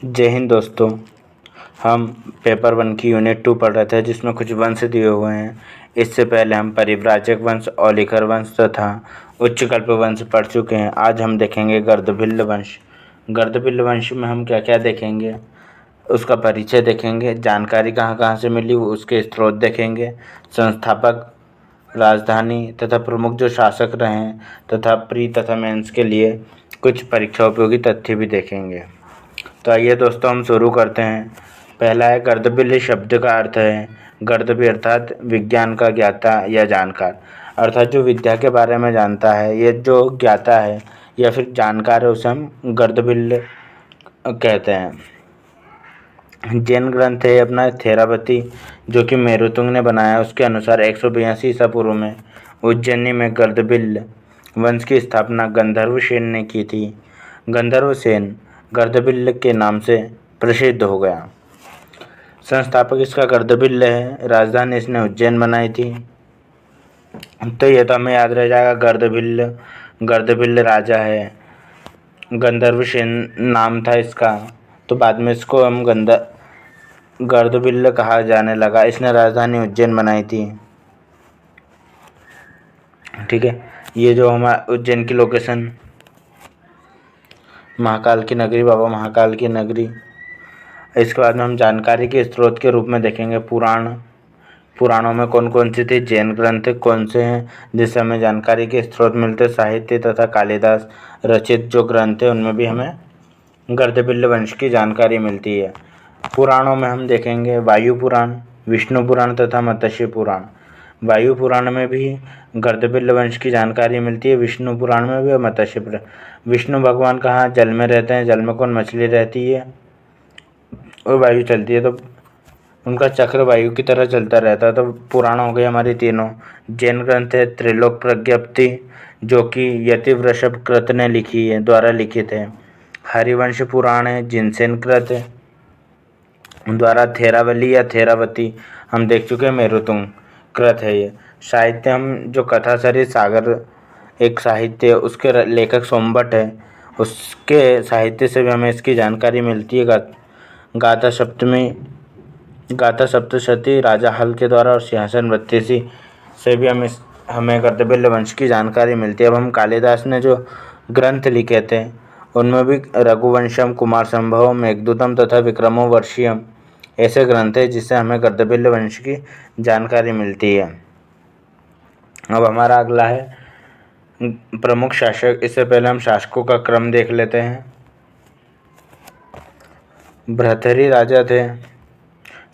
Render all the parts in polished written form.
जय हिंद दोस्तों। हम पेपर 1 की यूनिट 2 पढ़ रहे थे जिसमें कुछ वंश दिए हुए हैं। इससे पहले हम परिव्राजक वंश, औलिकर वंश तथा उच्चकल्प वंश पढ़ चुके हैं। आज हम देखेंगे गर्दभिल्ल वंश। गर्दभिल्ल वंश में हम क्या क्या देखेंगे, उसका परिचय देखेंगे, जानकारी कहाँ कहाँ से मिली उसके स्रोत देखेंगे, संस्थापक, राजधानी तथा प्रमुख जो शासक रहे हैं तथा प्री तथा मेंस के लिए कुछ परीक्षा उपयोगी तथ्य भी देखेंगे। तो आइए दोस्तों हम शुरू करते हैं। पहला है गर्दभिल्ल शब्द का अर्थ है गर्दभि अर्थात विज्ञान का ज्ञाता या जानकार, अर्थात जो विद्या के बारे में जानता है, ये जो ज्ञाता है या फिर जानकार है उसे हम गर्दभिल्ल कहते हैं। जैन ग्रंथ है अपना थेरावती जो कि मेरुतुंग ने बनाया। उसके अनुसार 182 ईसा पूर्व में उज्जैनी में गर्दभिल्ल वंश की स्थापना गंधर्व सेन ने की थी। गंधर्व सेन गर्दभिल्ल के नाम से प्रसिद्ध हो गया। संस्थापक इसका गर्दभिल्ल है। राजधानी इसने उज्जैन बनाई थी। तो ये तो हमें याद रह जाएगा, गर्दभिल्ल राजा है, गंधर्व सेन नाम था इसका। तो बाद में इसको हम गर्दभिल्ल कहा जाने लगा। इसने राजधानी उज्जैन बनाई थी। ठीक है, ये जो हमारा उज्जैन की लोकेशन, महाकाल की नगरी, बाबा महाकाल की नगरी। इसके बाद में हम जानकारी के स्रोत के रूप में देखेंगे पुराणों में कौन कौन सी थी, जैन ग्रंथ कौन से हैं जिससे हमें जानकारी के स्रोत मिलते, साहित्य तथा कालिदास रचित जो ग्रंथ हैं उनमें भी हमें गर्दभिल्ल वंश की जानकारी मिलती है। पुराणों में हम देखेंगे वायु पुराण, विष्णु पुराण तथा मत्स्य पुराण। वायु पुराण में भी गर्दभिल्ल वंश की जानकारी मिलती है, विष्णु पुराण में भी और मत्स्य पुराण। विष्णु भगवान कहाँ जल में रहते हैं, जल में कौन मछली रहती है और वायु चलती है, तो उनका चक्र वायु की तरह चलता रहता है। तो पुराण हो गए हमारी तीनों। जैन ग्रंथ है त्रिलोक प्रज्ञप्ति जो कि यतिवृषभ कृत ने द्वारा लिखित है। हरिवंश पुराण है जिनसेन कृत द्वारा थेरावली या थेरावती हम देख चुके हैं, मेरुतुंग कृत है ये। साहित्य हम जो कथा सरित सागर एक साहित्य है, उसके लेखक सोमभट्ट है, उसके साहित्य से भी हमें इसकी जानकारी मिलती है। गाथा सप्तशती राजा हल के द्वारा और सिंहासन बत्तीसी से भी हमें गर्दभिल्ल वंश की जानकारी मिलती है। अब हम कालिदास ने जो ग्रंथ लिखे थे उनमें भी रघुवंशम, कुमार संभवम, मेघदूतम तथा विक्रमोर्वशीयम ऐसे ग्रंथ हैं जिससे हमें गर्दभिल्ल वंश की जानकारी मिलती है। अब हमारा अगला है प्रमुख शासक। इससे पहले हम शासकों का क्रम देख लेते हैं। भृतहरि राजा थे,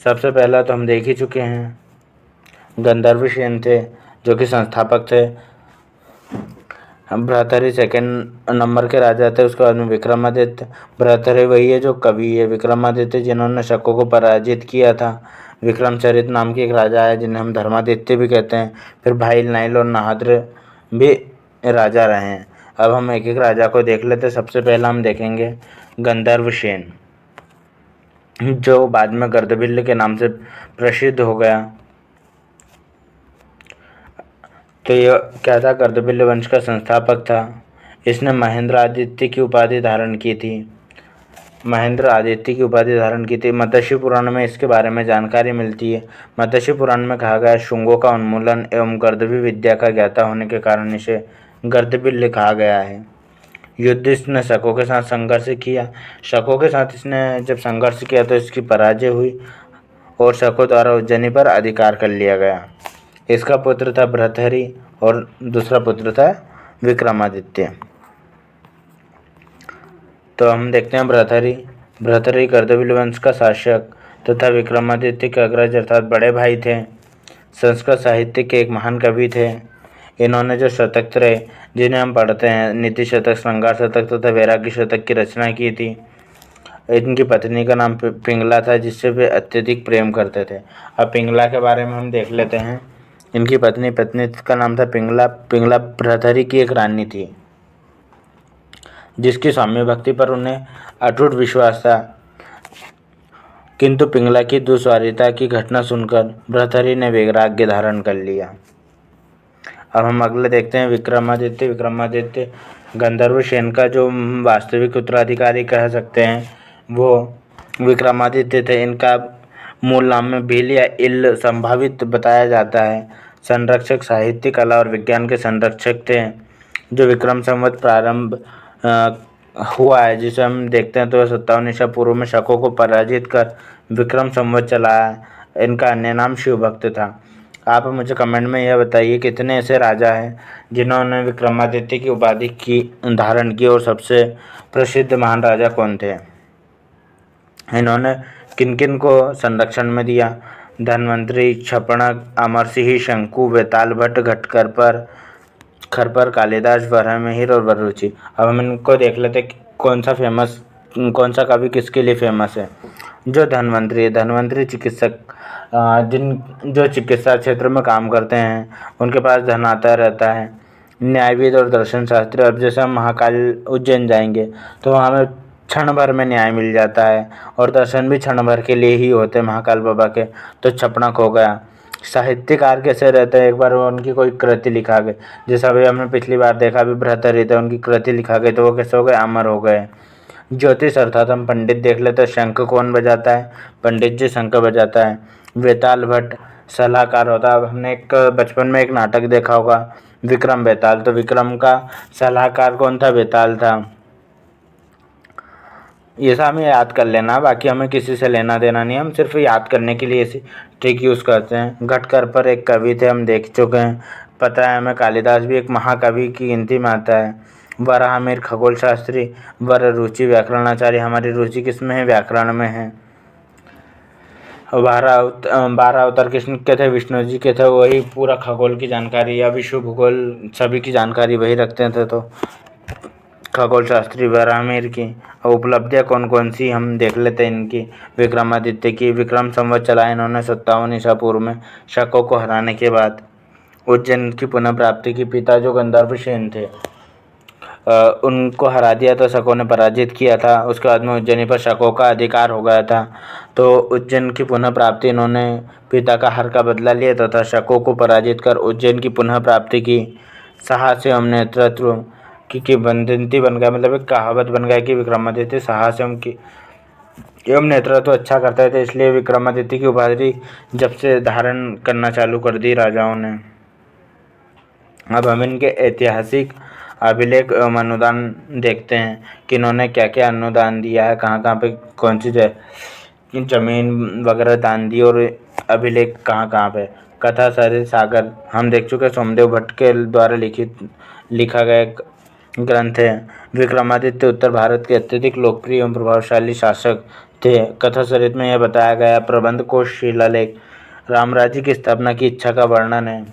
सबसे पहला तो हम देख ही चुके हैं। गंधर्व सेन थे जो कि संस्थापक थे। भृतहरि सेकंड नंबर के राजा थे। उसके बाद में विक्रमादित्य। भृतहरि वही है जो कवि है। विक्रमादित्य जिन्होंने शकों को पराजित किया था। विक्रमचरित नाम के एक राजा है जिन्हें हम धर्मादित्य भी कहते हैं। फिर भाईल, नाइल और नहाद्र भी राजा रहे हैं। अब हम एक एक राजा को देख लेते हैं। सबसे पहला हम देखेंगे गंधर्व सेन जो बाद में गर्दभिल्ल के नाम से प्रसिद्ध हो गया। तो यह क्या था, गर्दभिल्ल वंश का संस्थापक था। इसने महेंद्र आदित्य की उपाधि धारण की थी। मत्स्य पुराण में इसके बारे में जानकारी मिलती है। मत्स्य पुराण में कहा गया शुंगों का उन्मूलन एवं गर्दभी विद्या का ज्ञाता होने के कारण इसे गर्दभिल्ल कहा गया है। युद्ध इसने शकों के साथ संघर्ष किया। शकों के साथ इसने जब संघर्ष किया तो इसकी पराजय हुई और शकों द्वारा उज्जैनी पर अधिकार कर लिया गया। इसका पुत्र था भृतहरि और दूसरा पुत्र था विक्रमादित्य। तो हम देखते हैं भृतहरि गर्दभिल्ल वंश का शासक तथा विक्रमादित्य के अग्रज अर्थात बड़े भाई थे। संस्कृत साहित्य के एक महान कवि थे। इन्होंने जो शतक त्रय जिन्हें हम पढ़ते हैं, नीति शतक, श्रृंगार शतक तथा वैराग्य शतक की रचना की थी। इनकी पत्नी का नाम पिंगला था जिससे वे अत्यधिक प्रेम करते थे। अब पिंगला के बारे में हम देख लेते हैं। इनकी पत्नी का नाम था पिंगला। पिंगला भृतहरि की एक रानी थी जिसकी स्वामी भक्ति पर उन्हें अटूट विश्वास था। किंतु पिंगला की दुस्वारिता की घटना सुनकर भृतहरि ने वैराग्य धारण कर लिया। अब हम अगले देखते हैं विक्रमादित्य गंधर्व सेन का जो वास्तविक उत्तराधिकारी कह सकते हैं, वो विक्रमादित्य थे। इनका मूल नाम में भील या इल संभावित बताया जाता है। संरक्षक साहित्य, कला और विज्ञान के संरक्षक थे। जो विक्रम संवत प्रारंभ हुआ है, जिसे हम देखते हैं, तो 57 ईसा पूर्व में शकों को पराजित कर विक्रम संवत चलाया। इनका अन्य नाम शिव भक्त था। आप मुझे कमेंट में यह बताइए कितने ऐसे राजा हैं जिन्होंने विक्रमादित्य की उपाधि की धारण की, और सबसे प्रसिद्ध महान राजा कौन थे। इन्होंने किन किन को संरक्षण में दिया। धन्वंतरि, क्षपणक, अमरसिंह, शंकु, वेताल भट्ट, घटकरपर, खरपर, कालिदास, वराहमिहिर और वररुचि। अब हम इनको देख लेते कि कौन सा कवि किसके लिए फेमस है। जो धन्वंतरि चिकित्सक, जो चिकित्सा क्षेत्र में काम करते हैं, उनके पास धन आता रहता है। न्यायविद और दर्शन शास्त्री, अब जैसे हम महाकाल उज्जैन जाएंगे तो वहाँ हमें क्षण भर में न्याय मिल जाता है, और दर्शन भी क्षण भर के लिए ही होते हैं महाकाल बाबा के। तो छपणक हो गया। साहित्यकार कैसे रहते हैं, एक बार उनकी कोई कृति लिखा गई, जैसे अभी हमने पिछली बार देखा, अभी भर्तृहरि उनकी कृति लिखा गई, तो वो कैसे हो गए, अमर हो गए। ज्योतिष अर्थात हम पंडित देख लेते हैं। शंख कौन बजाता है, पंडित जी शंख बजाता है। वेताल भट्ट सलाहकार होता है। अब हमने एक बचपन में एक नाटक देखा होगा, विक्रम बेताल, तो विक्रम का सलाहकार कौन था, बेताल था। ये सब हमें याद कर लेना, बाकी हमें किसी से लेना देना नहीं, हम सिर्फ याद करने के लिए ऐसी ट्रिक यूज़ करते हैं। घटकर पर एक कवि थे, हम देख चुके हैं, पता है हमें। कालिदास भी एक महाकवि की गिनती में आता है। वराहमिहिर खगोल शास्त्री, वररुचि व्याकरणाचार्य। हमारी रुचि किस में है, व्याकरण में है। 12 अवतार कृष्ण के थे, विष्णु जी के थे, वही पूरा खगोल की जानकारी या विश्व भूगोल सभी की जानकारी वही रखते थे। तो खगोल शास्त्री वराहमिहिर की। उपलब्धियाँ कौन कौन सी हम देख लेते हैं इनकी। विक्रमादित्य की, विक्रम संवत चलाया इन्होंने 57 ईसा पूर्व में शकों को हराने के बाद। उज्जैन की पुनः प्राप्ति की, पिता जो गंधर्व सेन थे उनको हरा दिया, तो शकों ने पराजित किया था। उसके बाद में उज्जैनी पर शकों का अधिकार हो गया था। तो उज्जैन की पुनः प्राप्ति, इन्होंने पिता का हार का बदला लिया तथा शकों को पराजित कर उज्जैन की पुनः प्राप्ति की। साहस एवं नेतृत्व की बंदंती बन गया, मतलब एक कहावत बन गया कि विक्रमादित्य साहस एवं नेतृत्व अच्छा करते थे, इसलिए विक्रमादित्य की उपाधि जब से धारण करना चालू कर दी राजाओं ने। अब हम इनके ऐतिहासिक अभिलेख एवं अनुदान देखते हैं कि इन्होंने क्या क्या अनुदान दिया है, कहाँ कहाँ पे कौन सी जमीन वगैरह दान दी, और अभिलेख कहाँ कहाँ पे। कथा सरित सागर हम देख चुके, सोमदेव भट्ट के द्वारा लिखा गया ग्रंथ है। विक्रमादित्य उत्तर भारत के अत्यधिक लोकप्रिय एवं प्रभावशाली शासक थे। कथा सरित में यह बताया गया। प्रबंध कोश शिलालेख राम राज्य की स्थापना की इच्छा का वर्णन है।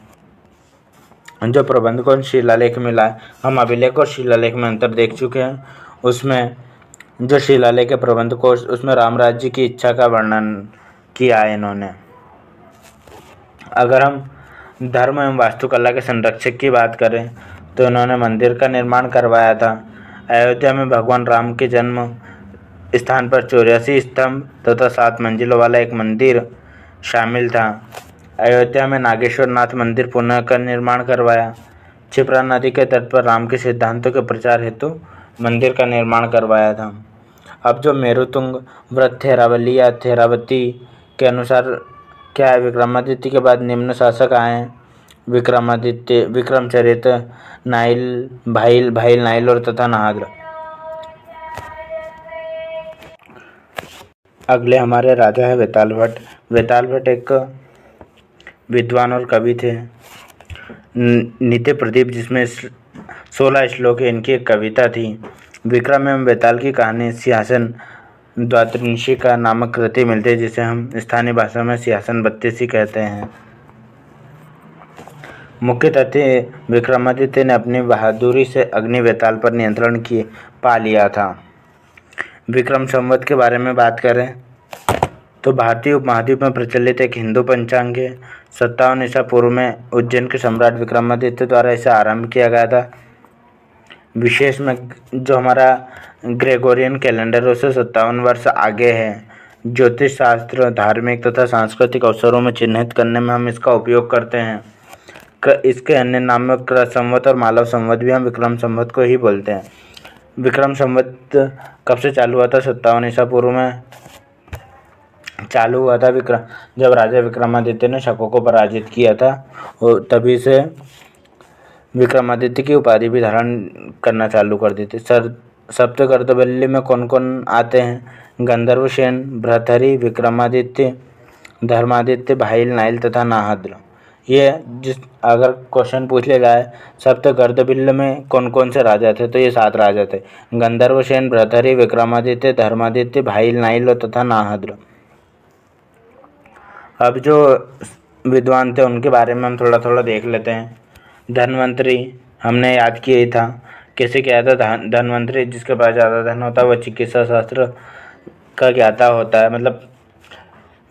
जो प्रबंध को शिलालेख मिला है, हम अभिलेख और शिलालेख में अंतर देख चुके हैं। उसमें जो शिलालेख है प्रबंध कोश, उसमें राम राज्य की इच्छा का वर्णन किया है इन्होंने। अगर हम धर्म एवं वास्तुकला के संरक्षक की बात करें तो इन्होंने मंदिर का निर्माण करवाया था। अयोध्या में भगवान राम के जन्म स्थान पर 84 स्तंभ तथा 7 मंजिलों वाला एक मंदिर शामिल था। अयोध्या में नागेश्वर नाथ मंदिर पुनः का निर्माण करवाया। क्षिप्रा नदी के तट पर राम के सिद्धांतों के प्रचार हेतु मंदिर का निर्माण करवाया था। अब जो मेरुतुंग व्रत थेरावली या थेरावती के अनुसार क्या है, विक्रमादित्य के बाद निम्न शासक आए हैं। विक्रमादित्य, विक्रमचरित, नाइल, भाईल नाइल और तथा नाहद्र। अगले हमारे राजा है वेताल भट्ट। वेताल भट्ट एक विद्वान और कवि थे। नित्य प्रदीप जिसमें 16 श्लोक है, इनकी एक कविता थी। विक्रम एवं वेताल की कहानी सिंहासन द्वादशिका नामक कृति मिलती है, जिसे हम स्थानीय भाषा में सिंहासन बत्तीसी कहते हैं। मुख्य तथ्य, विक्रमादित्य ने अपनी बहादुरी से अग्नि वेताल पर नियंत्रण पा लिया था। विक्रम संवत के बारे में बात करें तो भारतीय उपमहाद्वीप में प्रचलित एक हिंदू पंचांग है। 57 ईसा पूर्व में उज्जैन के सम्राट विक्रमादित्य द्वारा इसे आरंभ किया गया था। विशेष में जो हमारा ग्रेगोरियन कैलेंडर उससे 57 वर्ष आगे है। ज्योतिष शास्त्र, धार्मिक तथा सांस्कृतिक अवसरों में चिन्हित करने में हम इसका उपयोग करते हैं। इसके अन्य नाम में क्रत संवत और मालव संवत भी हम विक्रम संवत को ही बोलते हैं। विक्रम संवत कब से चालू हुआ था? 57 ईसा पूर्व में चालू हुआ था। जब राजा विक्रमादित्य ने शकों को पराजित किया था, और तभी से विक्रमादित्य की उपाधि भी धारण करना चालू कर दी थी। सप्तगर्दबल्ली में कौन कौन आते हैं? गंधर्वसेन, भृतहरि, विक्रमादित्य, धर्मादित्य, भाईल, नाइल तथा नाहद्र। ये अगर क्वेश्चन पूछ लिया जाए सप्तगर्दबिल्ल में कौन कौन से राजा थे, तो ये 7 राजा थे: गंधर्वसेन, भृतहरि, विक्रमादित्य, धर्मादित्य, भाईल, नाइल तथा नाहद्र। अब जो विद्वान थे उनके बारे में हम थोड़ा थोड़ा देख लेते हैं। धन्वंतरी हमने याद किया ही था। कैसे किया था? धन्वंतरी जिसके पास ज़्यादा धन होता है वह चिकित्सा शास्त्र का ज्ञाता होता है, मतलब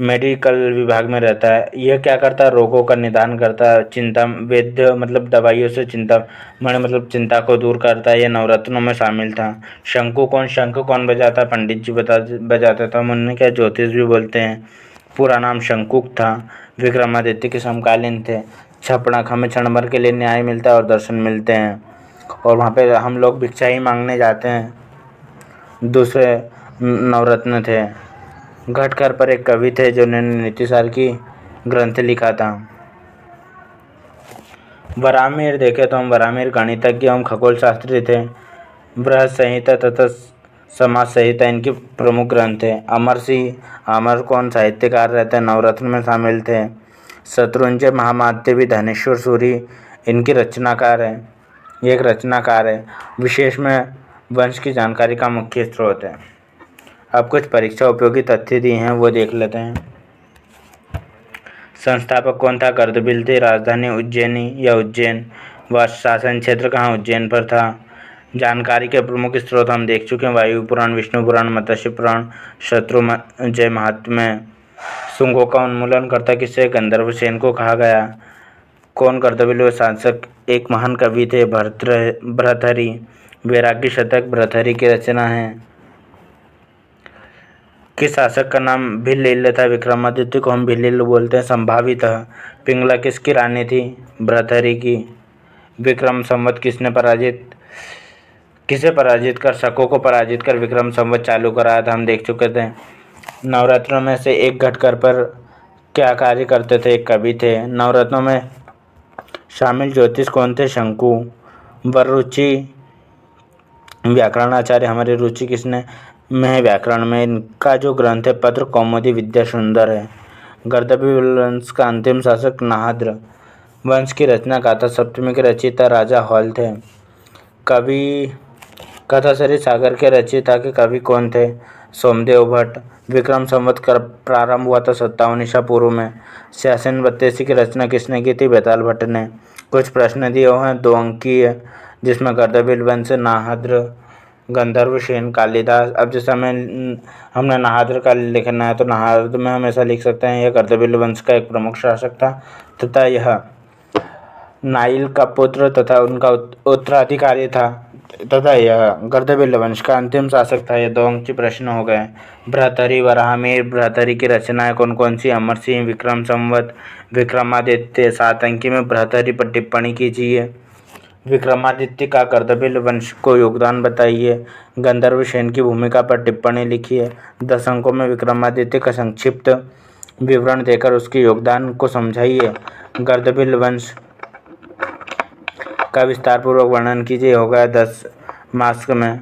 मेडिकल विभाग में रहता है। यह क्या करता है? रोगों का निदान करता है। चिंता वैद्य मतलब दवाइयों से चिंता मतलब चिंता को दूर करता है। यह नवरत्नों में शामिल था। शंख कौन बजाता? पंडित जी बजाता था। उन्हें क्या ज्योतिष भी बोलते हैं। पूरा नाम शंकुक था। विक्रमादित्य के समकालीन थे। छपणक हमें क्षण भर के लिए न्याय मिलता है और दर्शन मिलते हैं, और वहाँ पे हम लोग भिक्षा ही मांगने जाते हैं। दूसरे नवरत्न थे। घटकर पर एक कवि थे जिन्होंने नीतिसार की ग्रंथ लिखा था। वराहमिहिर देखे तो हम वराहमिहिर गणितज्ञ एवं खगोल शास्त्री थे। बृहद संहिता तथा समाज संहिता इनके प्रमुख ग्रंथ थे। अमर सिंह अमर कौन साहित्यकार रहते हैं? नवरत्न में शामिल थे। शत्रुंजय महामात्य भी धनेश्वर सूरी इनकी रचनाकार है। ये एक रचनाकार है। विशेष में वंश की जानकारी का मुख्य स्रोत है। अब कुछ परीक्षा उपयोगी तथ्य दिए हैं, वो देख लेते हैं। संस्थापक कौन था? गर्दबिल थे। राजधानी उज्जैनी या उज्जैन। व शासन क्षेत्र कहाँ? उज्जैन पर था। जानकारी के प्रमुख स्रोत हम देख चुके हैं: वायु पुराण, विष्णु पुराण, मत्स्य पुराण, शत्रुंजय महात्म्य। शुंगों का उन्मूलन करता किसे? गंधर्वसेन को कहा गया। कौन गर्दबिल शासक? एक महान कवि थे भर्तृहरि। वैराग्य शतक भर्तृहरि की रचना है। किस शासक का नाम भिल्ल था? विक्रमादित्य को हम भिल्ल बोलते हैं। संभावित पिंगला किसकी रानी थी? भर्तृहरि की। विक्रम संवत किसे पराजित कर शकों को पराजित कर विक्रम संवत चालू कराया था? हम देख चुके थे। नवरत्नों में से एक घटकर पर क्या कार्य करते थे? एक कवि थे। नवरत्नों में शामिल ज्योतिष कौन थे? शंकु। वररुचि व्याकरणाचार्य, हमारी रुचि किसने में है? व्याकरण में। इनका जो ग्रंथ है पत्र कौमुदी विद्या सुंदर है। गर्दबिल वंश का अंतिम शासक नाहद्र। वंश की रचना गाथा सप्तमी के रचयिता राजा हॉल थे। कवि कथासरी सागर के रचयिता के कवि कौन थे? सोमदेव भट्ट। विक्रम संवत का प्रारंभ हुआ था 57 ईसा पूर्व में। शासन बत्तीसी की रचना किसने की थी? बेताल भट्ट ने। कुछ प्रश्न दिए हुए हैं 2 अंकीय, जिसमें गर्दबिल वंश, नाहद्र, गंधर्वसेन, कालिदास। अब जैसे हमने नाहद्र का लिखना है तो नाहद्र में हम ऐसा लिख सकते हैं, यह गर्दबिल वंश का एक प्रमुख शासक था तथा यह नाइल का पुत्र तथा उनका उत्तराधिकारी था, तथा यह गर्दबिल वंश का अंतिम शासक था। ये 2 अंकीय प्रश्न हो गए। भर्तृहरि, वराहमिहिर। भर्तृहरि की रचनाएं कौन कौन सी? अमर सिंह, विक्रम संवत, विक्रमादित्य। 7 अंकी में भर्तृहरि पर टिप्पणी कीजिए। विक्रमादित्य का गर्दबिल वंश को योगदान बताइए। गंधर्वसेन की भूमिका पर टिप्पणी लिखिए। 10 अंकों में विक्रमादित्य का संक्षिप्त विवरण देकर उसके योगदान को समझाइए। गर्दबिल वंश का विस्तारपूर्वक वर्णन कीजिए। हो गया 10 मार्क्स में।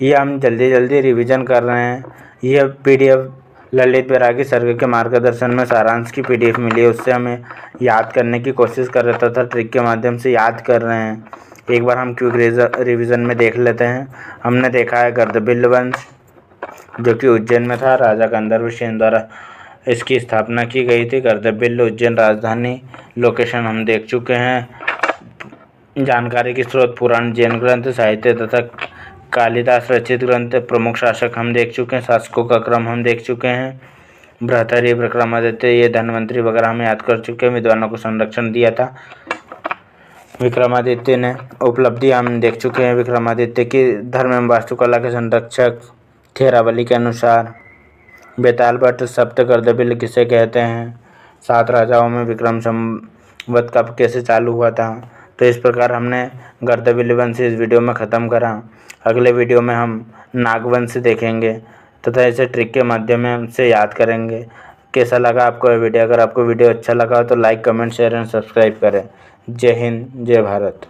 ये हम जल्दी जल्दी रिवीजन कर रहे हैं। यह पीडीएफ ललित बैरागी सर्ग के मार्गदर्शन में सारांश की पीडीएफ मिली है, उससे हमें याद करने की कोशिश कर रहे तथा ट्रिक के माध्यम से याद कर रहे हैं। एक बार हम क्विक रिवीजन में देख लेते हैं। हमने देखा है गर्दबिल वंश जो कि उज्जैन में था, राजा गंधर्वसेन द्वारा इसकी स्थापना की गई थी। गर्दबिल उज्जैन राजधानी। लोकेशन हम देख चुके हैं। जानकारी के स्रोत पुराण, जैन ग्रंथ, साहित्य तथा कालिदास रचित ग्रंथ। प्रमुख शासक हम देख चुके हैं। शासकों का क्रम हम देख चुके हैं। भर्तृहरि, विक्रमादित्य, ये धन्वंतरी वगैरह हम याद कर चुके हैं। विद्वानों को संरक्षण दिया था विक्रमादित्य ने। उपलब्धि हम देख चुके हैं विक्रमादित्य की। धर्म एवं वास्तुकला के संरक्षक थे रावली के अनुसार। बेताल भट्ट। सप्त गर्दबिल किसे कहते हैं? 7 राजाओं में विक्रम संवत कब कैसे चालू हुआ था? तो इस प्रकार हमने गर्दभील्ली वंश इस वीडियो में ख़त्म करा। अगले वीडियो में हम नागवंश देखेंगे तथा इसे ट्रिक के माध्यम से याद करेंगे। कैसा लगा आपको ये वीडियो? अगर आपको वीडियो अच्छा लगा हो तो like, comment, share and subscribe करें। जय हिंद, जय भारत।